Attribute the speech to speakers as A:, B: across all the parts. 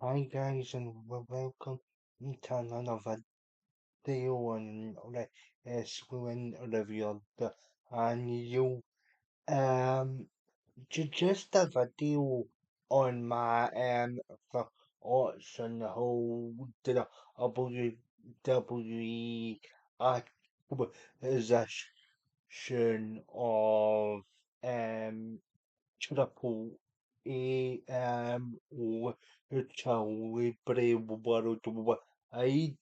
A: Hi guys and welcome to another video on Swim Review and you um just a video on my thoughts on the whole WWE acquisition of Triple A which we play world wide.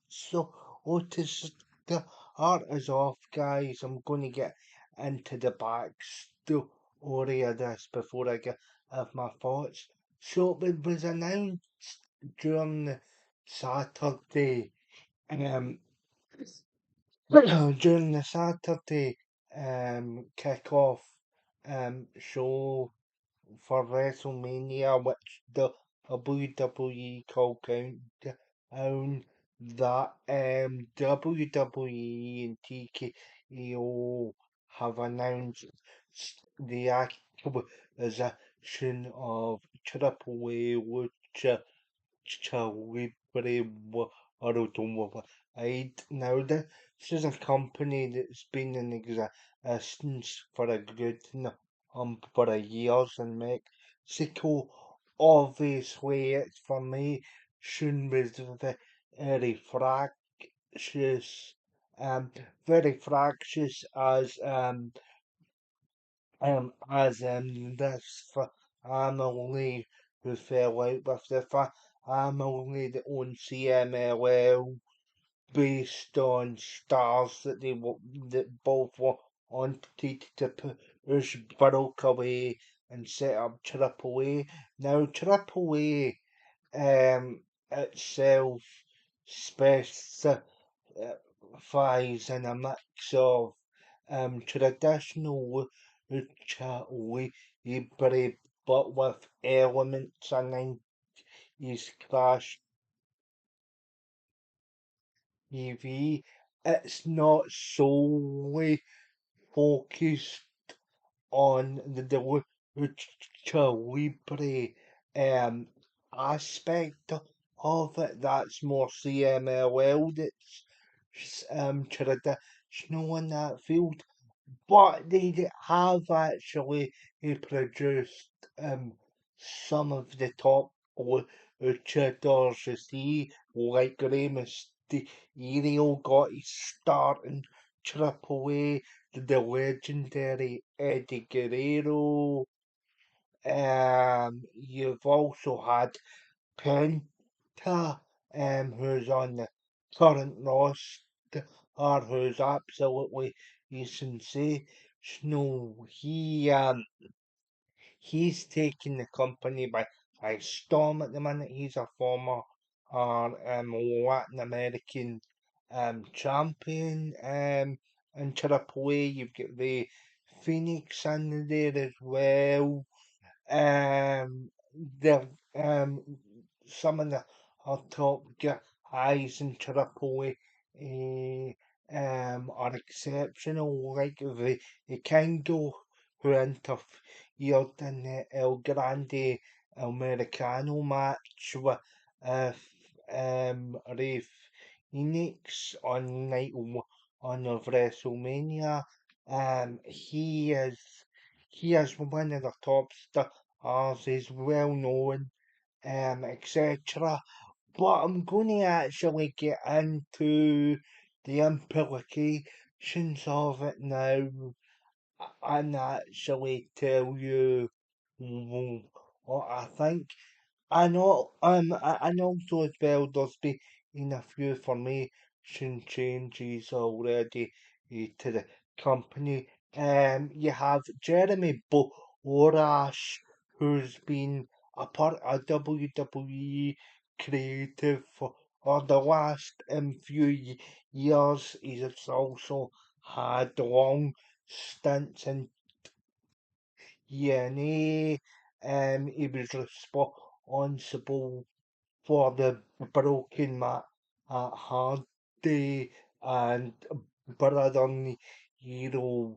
A: So what is the art is off, guys. I'm gonna get into the back story of this before I get of my thoughts. So it was announced during the Saturday um during the Saturday kickoff show for WrestleMania, which the WWE called Countdown, that WWE and TKO have announced the acquisition of Triple A Lucha Libre worldwide. Now, this is a company that's been in existence for a good number of years in Mexico. Obviously, its formation was very fractious, um, very fractious this family who fell out with the family that owned CMLL based on stars that that both wanted to push broke away and set up Triple A. Now Triple A itself specifies in a mix of traditional lucha libre but with elements of 90s crash TV. It's not solely focused on the lucha libre aspect of it. That's more CMLL that's traditional in that field. But they have actually produced some of the top luchadors you see, like Rey Mysterio got his start in Triple A, the legendary Eddie Guerrero. You've also had Penta, who's on the current roster, who's absolutely sensational. He's taking the company by storm at the minute. He's a former Latin American champion in Triple A. You've got the Phoenix in there as well. Um, the some of the top guys in Triple A are exceptional, like the Kingo who interfered in the El Grande Americano match with Ray Phoenix on night 1 of WrestleMania. He is one of the top stars. He's well known, etc. But I'm going to actually get into the implications of it now and actually tell you what I think. And also as well, there's been a few formation changes already to the company. You have Jeremy Borash, who's been a part of WWE creative for the last few years. He's also had long stints in TNA. He was responsible for the broken Hardy and brother hero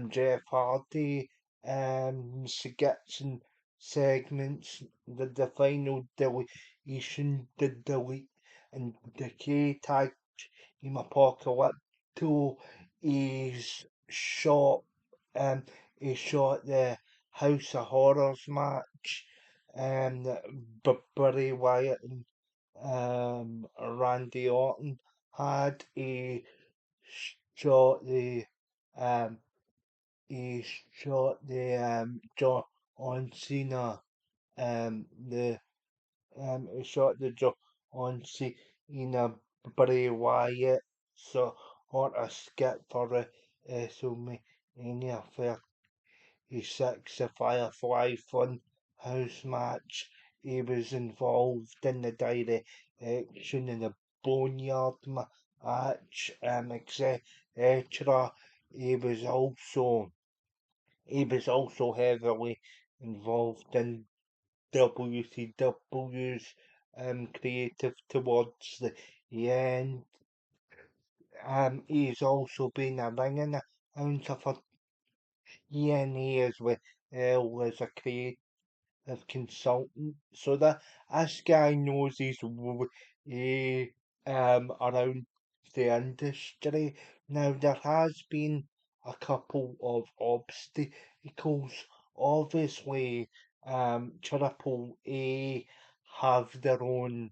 A: Jeff Hardy skits and segments, the final deletion, the delete and decay tag team Apocalypto is shot he shot the House of Horrors match that Bray Wyatt and Randy Orton had. Shot the um he shot the John Cena the he shot the John Cena Bray Wyatt so on a skip for the WrestleMania 36 a Firefly Fun House match. He was involved in the direction in the Boneyard match, etc. He was also he was also heavily involved in WCW's creative towards the end. He's also been a ring announcer for TNA as a creative consultant. So that this guy knows his way around the industry. Now there has been a couple of obstacles. Obviously, Triple A have their own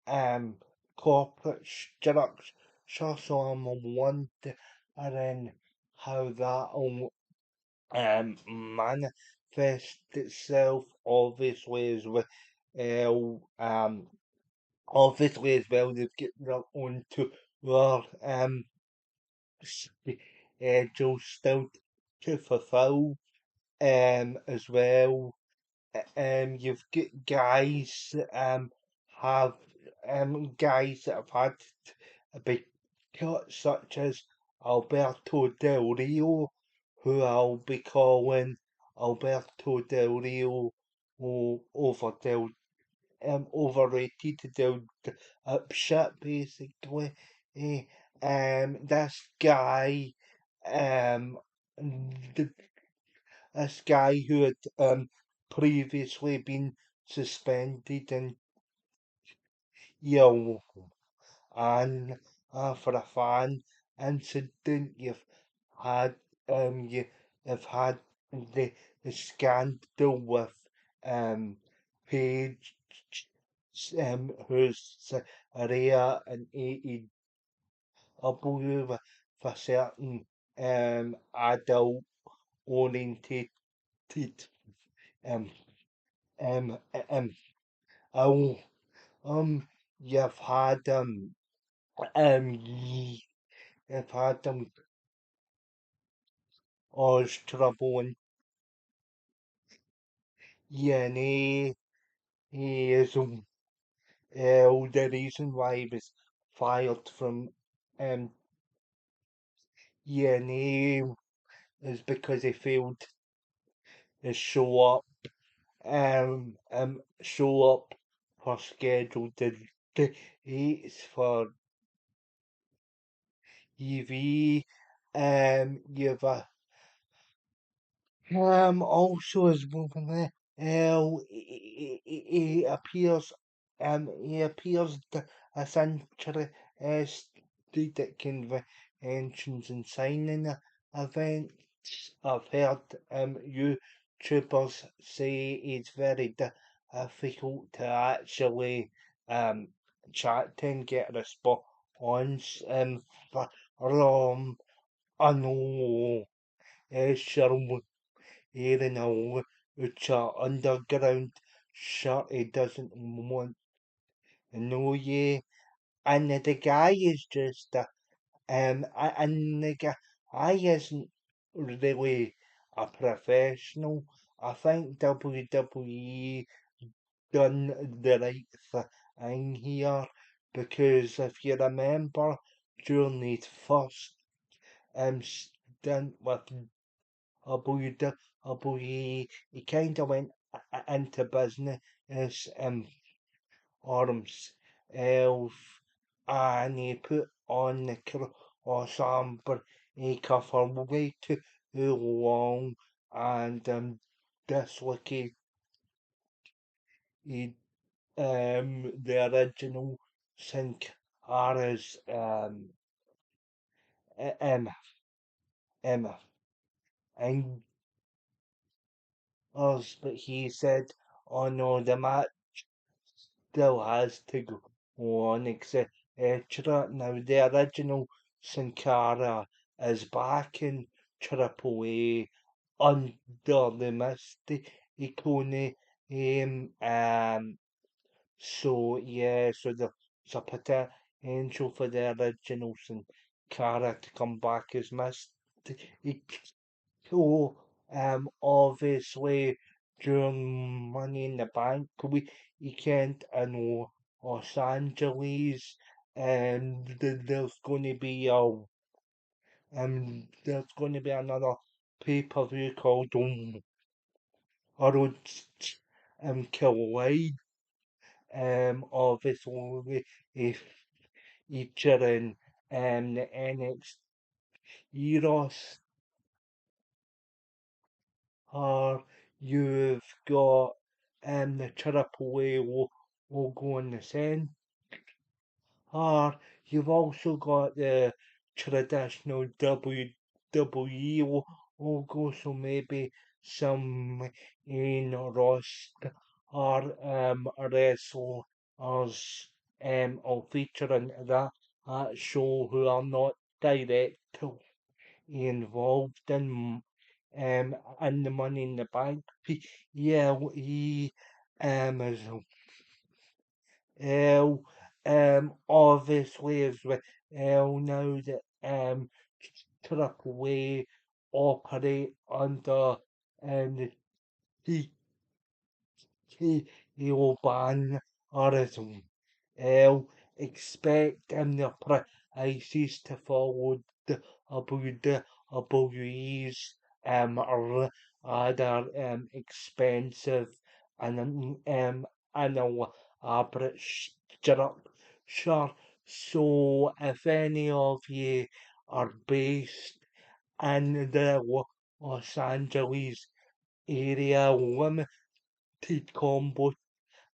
A: um corporate structure, so I'm wondering how that'll manifest itself obviously as well they've got their own tour schedules still to fulfill as well. You've got have guys that have had a big cut, such as Alberto Del Rio, who I'll be calling Alberto Del Rio overrated Del up shit basically. Eh, this guy um th- this guy who had previously been suspended and you and for a fan incident had you have had the scandal with Paige who's Rhea and AEW with for certain adult orientated um um um oh you've had ye- you've had Oz trouble and DNA is the reason why he was fired from um DNA is because he failed to show up for scheduled dates for EV. You've also as well, he appears essentially as did at conventions and signing events. I've heard YouTubers say it's very difficult to actually um chat to and get a response from I know Sherwood Aaron Hill, which are underground shirt he doesn't want to know you. And the guy is just and the guy isn't really a professional. I think WWE done the right thing here because if you remember during his first stint with WWE, he kind of went into business arms elf and he put on the cross but he covered way too long and dislocated he the original Sin Cara's Emma Emma and us, but he said, "Oh no, the match still has to go on, etc." Now the original Sin Cara is back in Triple A under the Misty Icone name. So yeah, so there's a potential for the original Sin Cara to come back as Misty. So, obviously, during Money in the Bank weekend in Los Angeles, and there's going to be another pay-per-view called Orange Collide, obviously, if featuring the NXT roster. Or you've got the Triple A logo on the centre, or you've also got the traditional WWE logo, so maybe some in roster or wrestlers will feature in that show who are not directly involved in the Money in the Bank. Yeah, he is well, obviously as well now that Triple A operate under the TKO ban or as well expecting the prices to follow the WWE's rather expensive and an elaborate structure. So if any of you are based in the Los Angeles area, limited combo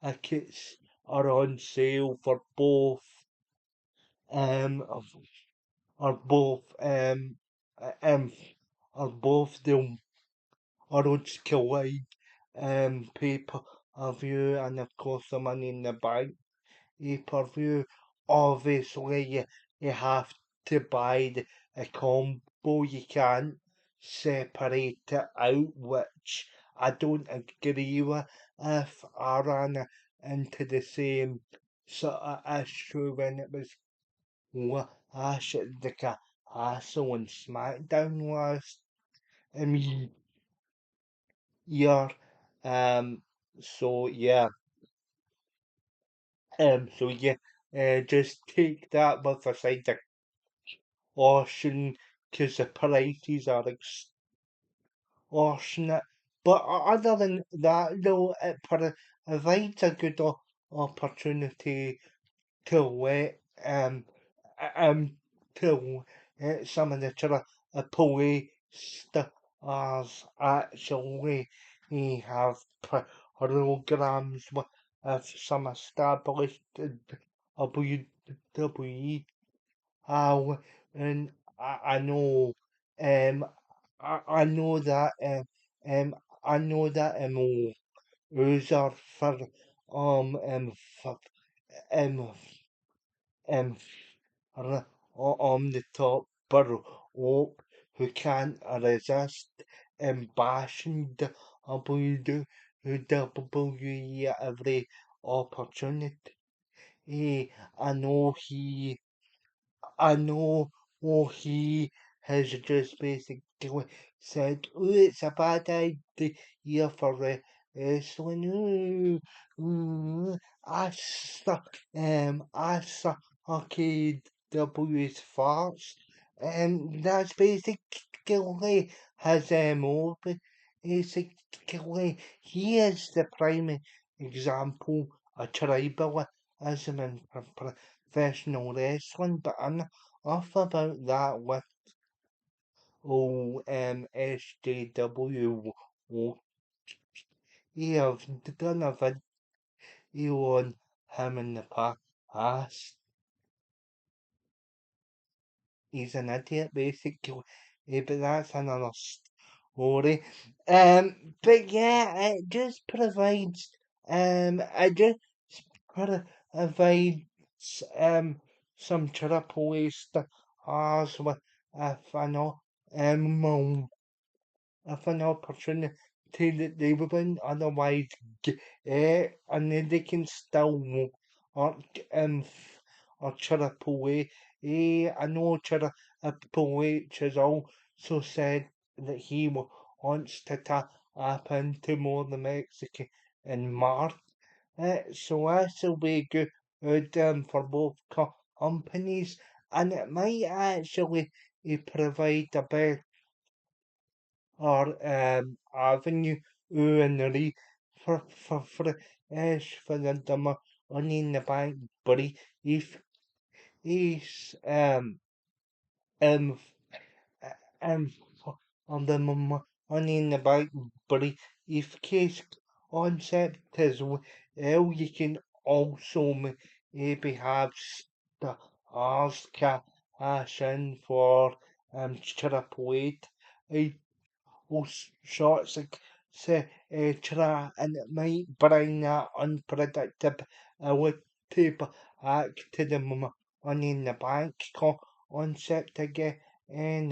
A: tickets are on sale for both um of- or both uh, um or both the Orange Collide pay per view and of course the Money in the Bank pay per view. Obviously you have to buy a combo, you can't separate it out, which I don't agree with if I ran into the same sort of issue when it was last the Castle and SmackDown last um, year. Um, so yeah, so yeah, just take that with a side of caution, because the prices are extortionate. But other than that, though, it provides a good opportunity to let um to some of the police stars actually have programs with some established WWE. And I know I know that um I know that user for for um um on the top rope who can't resist bashing the WWE at every opportunity. I know I know he has just basically said, "Oh, it's a bad idea for wrestling. Ooh, I suck arcade W's farts." And that's basically his MO. Basically, he is the prime example of tribalism in professional wrestling, but enough about that with SJW. We have done a on him in the past. He's an idiot, basically. But that's another story. But yeah, it just provides, it just provides, some triple A stars with, if I know, if an opportunity that they wouldn't otherwise get, and then they can still work or Triple A. I know Triple H has also said that he wants to tap into more the Mexican and Mark. So this will be good for both companies, and it might actually provide a better avenue in the for the money in the bank, but he's um um on the money in the bank, but if case concept as well, you can also maybe have stars cash in for triple eight. All sorts of try and it might bring that unpredictability back to the money in the bank concept again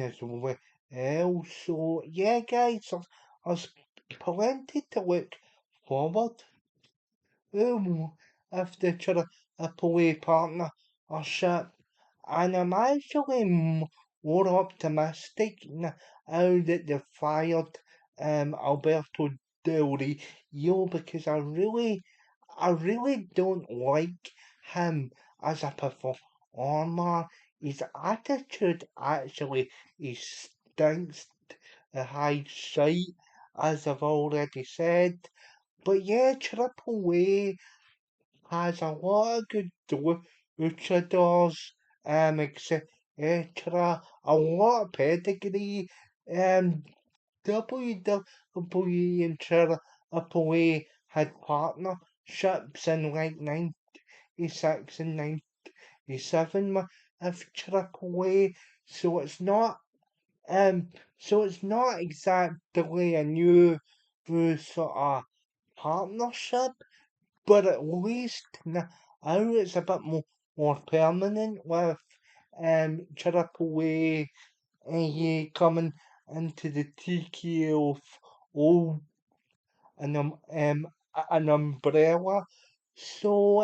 A: as well. So yeah, guys, there's plenty to look forward if they try a play partnership. And I'm actually more optimistic now that they've fired Alberto Del Rio because I really don't like him as a performer. His attitude actually he stinks a high sight, as I've already said. But yeah, Triple A has a lot of good luchadors, etc. A lot of pedigree. WWE and Triple A had partnerships in like 96 and 97 with Triple A, so it's not um exactly a new sort of partnership, but at least now it's a bit more permanent with Triple A coming into the TKO an an umbrella. So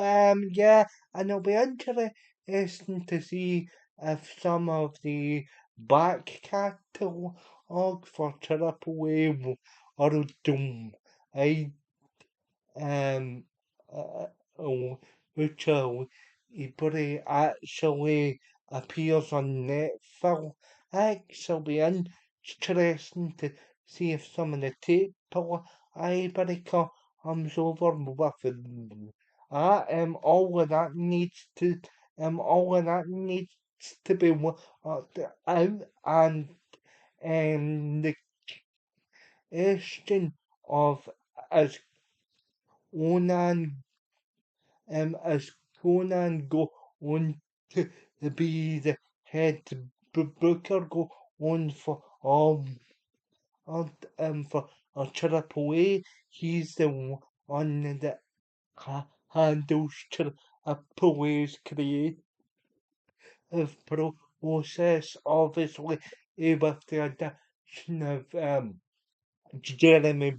A: yeah, and it'll be interesting to see if some of the back catalogue for Triple A or Doom. I um, uh, uh, which but it actually appears on Netflix. It'll be interesting to see if some of the tape library comes over with it. All of that needs to be worked out, and the question of as Onan as Conan go on to be the head booker go on for for Triple A. He's the one that handles Triple A's creative process, obviously, with the addition of Jeremy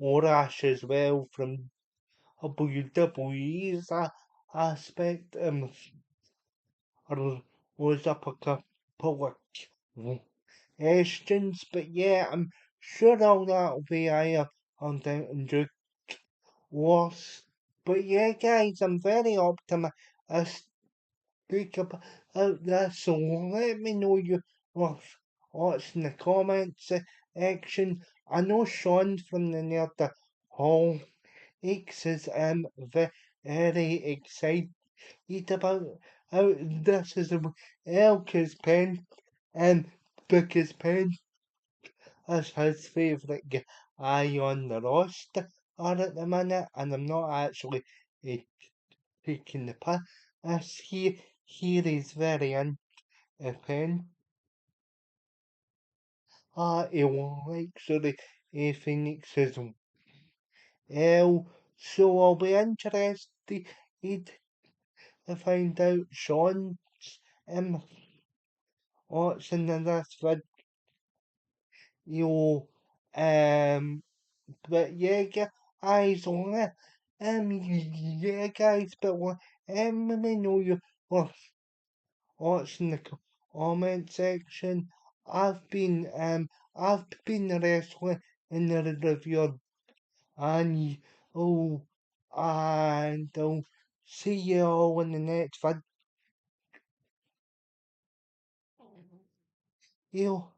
A: Borash as well from WWE's aspect or was up a couple of questions, but yeah, I'm sure all that'll be higher on down in due course. But yeah, guys, I'm very optimistic about this, so let me know your thoughts in the comments section. I know Sean from the Nerd Hall X is very excited about how this is Elka's pen and because Pen is his favourite guy on the roster. are at the minute, and I'm not actually uh, taking the piss here. Here is very independent. He likes the Phoenix as well. So I'll be interested to find out Sean's um, what's in this video. But yeah, guys, yeah, guys, but let me know your what's in the comment section. I've been wrestling in the review, and oh, and I'll see you all in the next video.